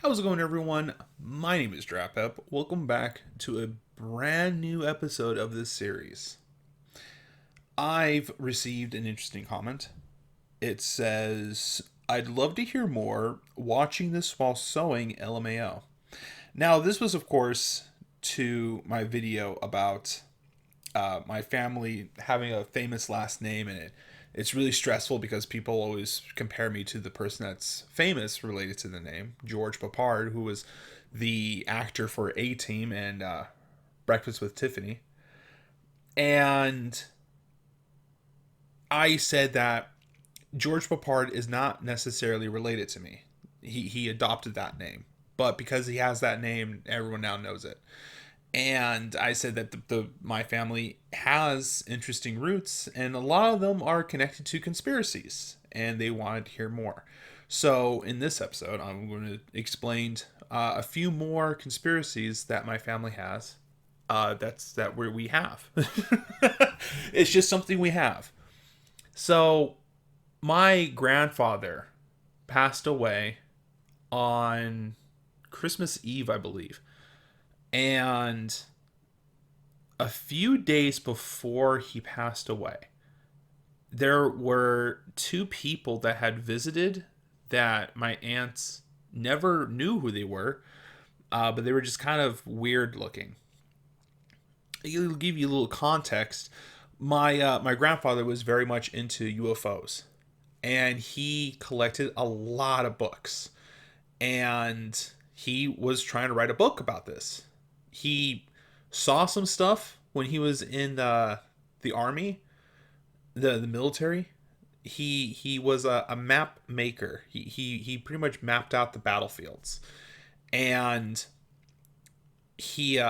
How's it going, everyone? My name is DrapPep. Welcome back to a brand new episode of this series. I've received an interesting comment. It says, I'd love to hear more watching this while sewing LMAO. Now, this was, of course, to my video about my family having a famous last name, and it's really stressful because people always compare me to the person that's famous related to the name, George Papard, who was the actor for A Team and Breakfast with Tiffany. And I said that George Papard is not necessarily related to me. He adopted that name, but because he has that name, everyone now knows it. And I said that my family has interesting roots, and a lot of them are connected to conspiracies, and they wanted to hear more. So in this episode, I'm going to explain a few more conspiracies that my family has. That we have. It's just something we have. So my grandfather passed away on Christmas Eve, I believe. And a few days before he passed away, there were two people that had visited that my aunts never knew who they were, but they were just kind of weird looking. It'll give you a little context. My grandfather was very much into UFOs, and he collected a lot of books, and he was trying to write a book about this. He saw some stuff when he was in the army, the military. He was a map maker. He pretty much mapped out the battlefields, and he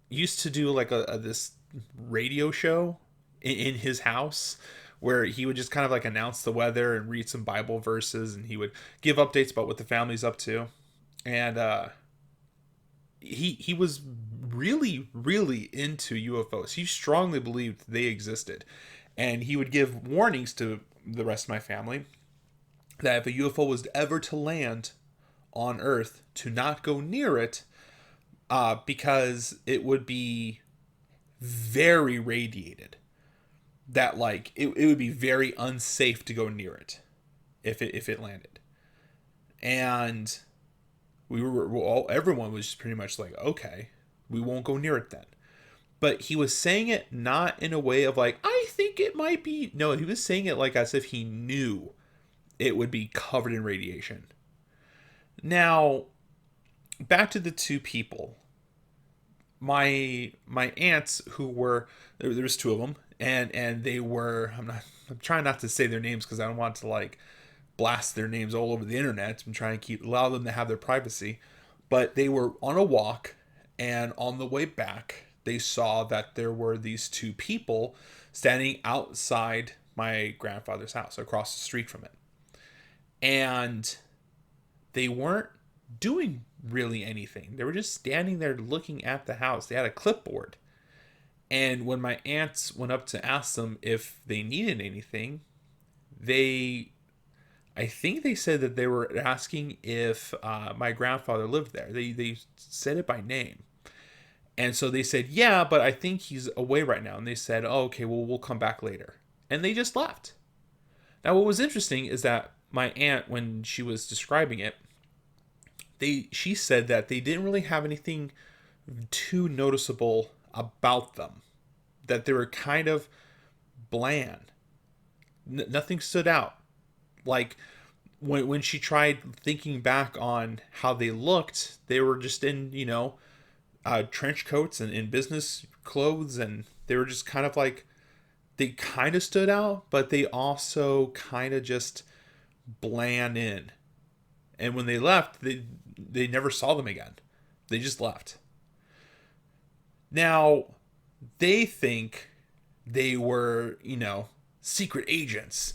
used to do like a this radio show in his house where he would just kind of like announce the weather and read some Bible verses, and he would give updates about what the family's up to. And he was really into UFOs. He strongly believed they existed, and he would give warnings to the rest of my family that if a UFO was ever to land on Earth, to not go near it, because it would be very radiated. That like it would be very unsafe to go near it if it landed. And we were all everyone was just pretty much like, okay, we won't go near it then. But he was saying it not in a way of like, I think it might be. No, he was saying it like as if he knew it would be covered in radiation. Now, back to the two people. My aunts, who were there was two of them, and they were, I'm trying not to say their names because I don't want to like blast their names all over the internet. I'm trying to allow them to have their privacy. But they were on a walk, and on the way back, they saw that there were these two people standing outside my grandfather's house, across the street from it. And they weren't doing really anything. They were just standing there looking at the house. They had a clipboard. And when my aunts went up to ask them if they needed anything, I think they said that they were asking if my grandfather lived there. They said it by name. And so they said, yeah, but I think he's away right now. And they said, oh, okay, well, we'll come back later. And they just left. Now, what was interesting is that my aunt, when she was describing it, she said that they didn't really have anything too noticeable about them. That they were kind of bland. Nothing stood out. Like when she tried thinking back on how they looked, they were just in, trench coats and in business clothes, and they were just kind of like, they kind of stood out, but they also kind of just bland in. And when they left, they never saw them again. They just left. Now, they think they were, secret agents,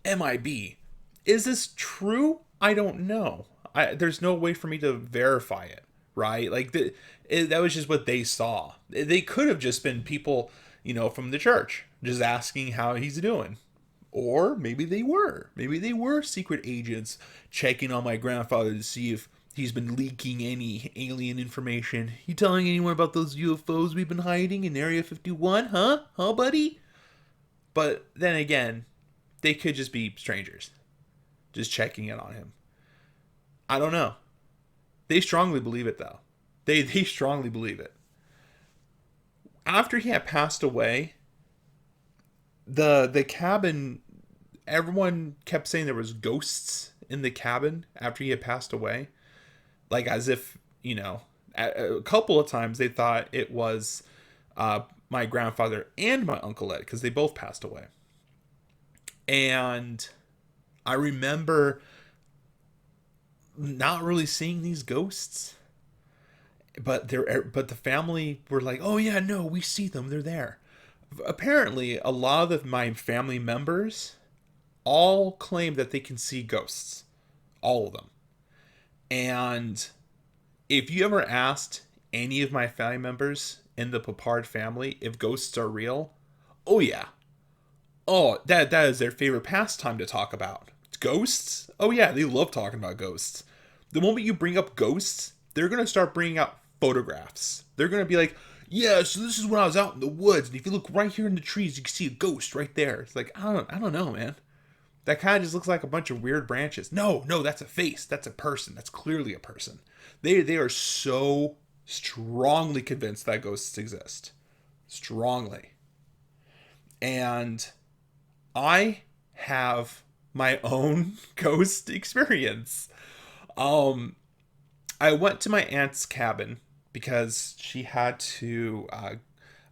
MIB. Is this true? I don't know. There's no way for me to verify it, right? Like, that was just what they saw. They could have just been people, from the church, just asking how he's doing. Or maybe they were. Maybe they were secret agents checking on my grandfather to see if he's been leaking any alien information. You telling anyone about those UFOs we've been hiding in Area 51? Huh, buddy? But then again, they could just be strangers, just checking in on him. I don't know. They strongly believe it, though. They strongly believe it. After he had passed away, the cabin, everyone kept saying there was ghosts in the cabin after he had passed away, like as if, a couple of times they thought it was my grandfather and my uncle Ed, because they both passed away. And I remember not really seeing these ghosts, but the family were like, oh yeah, no, we see them, they're there. Apparently a lot of my family members all claim that they can see ghosts, all of them. And if you ever asked any of my family members in the Papard family if ghosts are real, oh yeah, oh, that is their favorite pastime to talk about. Ghosts? Oh yeah, they love talking about ghosts. The moment you bring up ghosts, they're going to start bringing out photographs. They're going to be like, yeah, so this is when I was out in the woods, and if you look right here in the trees, you can see a ghost right there. It's like, I don't know, man. That kind of just looks like a bunch of weird branches. No, that's a face. That's a person. That's clearly a person. They are so strongly convinced that ghosts exist. Strongly. And I have my own ghost experience. I went to my aunt's cabin because she had to.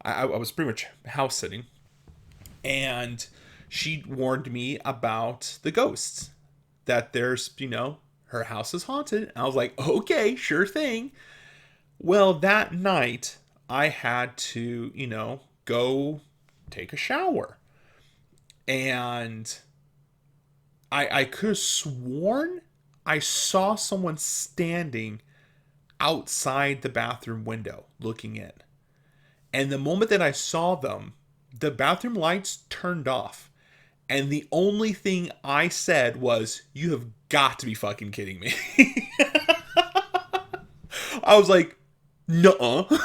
I was pretty much house sitting, and she warned me about the ghosts. That there's, her house is haunted. And I was like, okay, sure thing. Well, that night I had to, go take a shower, and I could have sworn I saw someone standing outside the bathroom window looking in. And the moment that I saw them, the bathroom lights turned off. And the only thing I said was, you have got to be fucking kidding me. I was like, nuh-uh.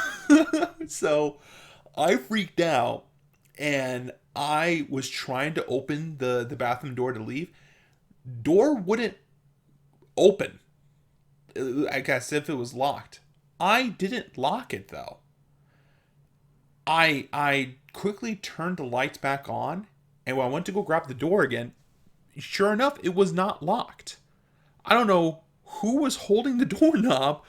So I freaked out, and I was trying to open the bathroom door to leave. Door wouldn't open. I guess if it was locked. I didn't lock it though. I quickly turned the lights back on, and when I went to go grab the door again, sure enough, it was not locked. I don't know who was holding the doorknob.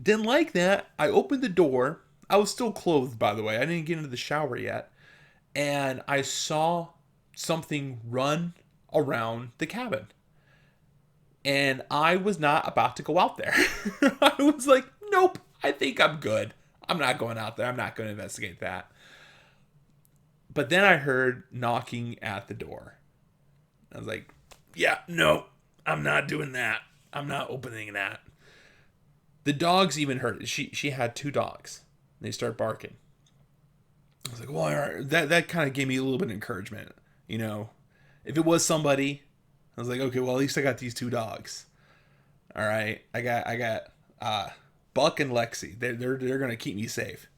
Didn't like that. I opened the door. I was still clothed, by the way. I didn't get into the shower yet. And I saw something run around the cabin. And I was not about to go out there. I was like, nope, I think I'm good. I'm not going out there. I'm not going to investigate that. But then I heard knocking at the door. I was like, yeah, no, I'm not doing that. I'm not opening that. The dogs even heard it. She had two dogs. They start barking. I was like, well, all right. That kind of gave me a little bit of encouragement. If it was somebody, I was like, okay, well, at least I got these two dogs. All right, I got Buck and Lexi. They're gonna keep me safe.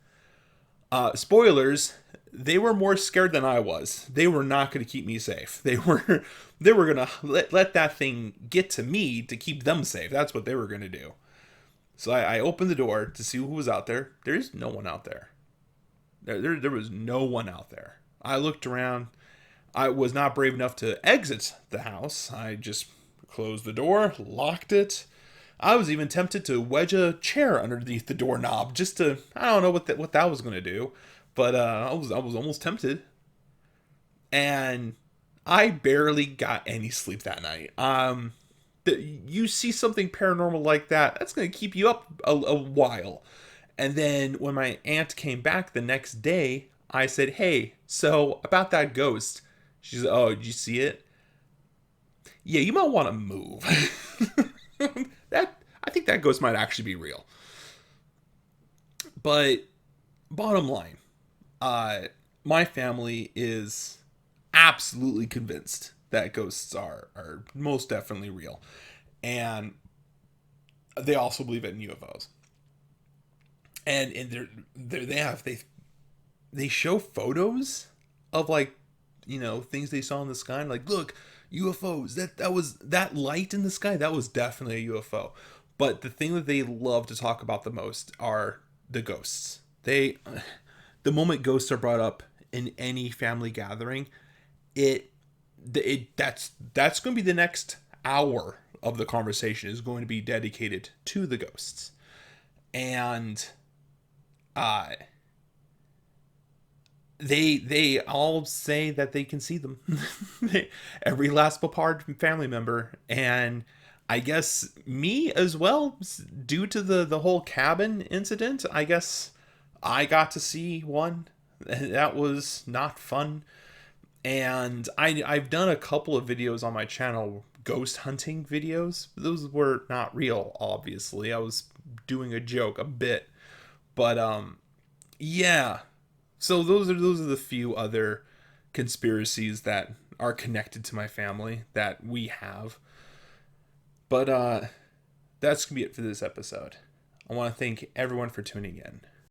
Spoilers: they were more scared than I was. They were not gonna keep me safe. They were gonna let that thing get to me to keep them safe. That's what they were gonna do. So I opened the door to see who was out there. There's no one out there. There was no one out there. I looked around. I was not brave enough to exit the house. I just closed the door, locked it. I was even tempted to wedge a chair underneath the doorknob just to, I don't know what that was going to do, but I was almost tempted. And I barely got any sleep that night. You see something paranormal like that, that's going to keep you up a while. And then when my aunt came back the next day, I said, hey, so about that ghost. She said, oh, did you see it? Yeah, you might want to move. I think that ghost might actually be real. But bottom line, my family is absolutely convinced that ghosts are most definitely real. And they also believe in UFOs. And they show photos of like, things they saw in the sky, and like, look, UFOs. That was that light in the sky. That was definitely a UFO. But the thing that they love to talk about the most are the ghosts. The moment ghosts are brought up in any family gathering, it that's going to be the next hour of the conversation is going to be dedicated to the ghosts. And uh they all say that they can see them. Every last Papard family member, and I guess me as well, due to the whole cabin incident. I guess I got to see one. That was not fun. And I've done a couple of videos on my channel, ghost hunting videos. Those were not real, obviously. I was doing a joke a bit, but yeah. So those are the few other conspiracies that are connected to my family that we have. But that's gonna be it for this episode. I want to thank everyone for tuning in.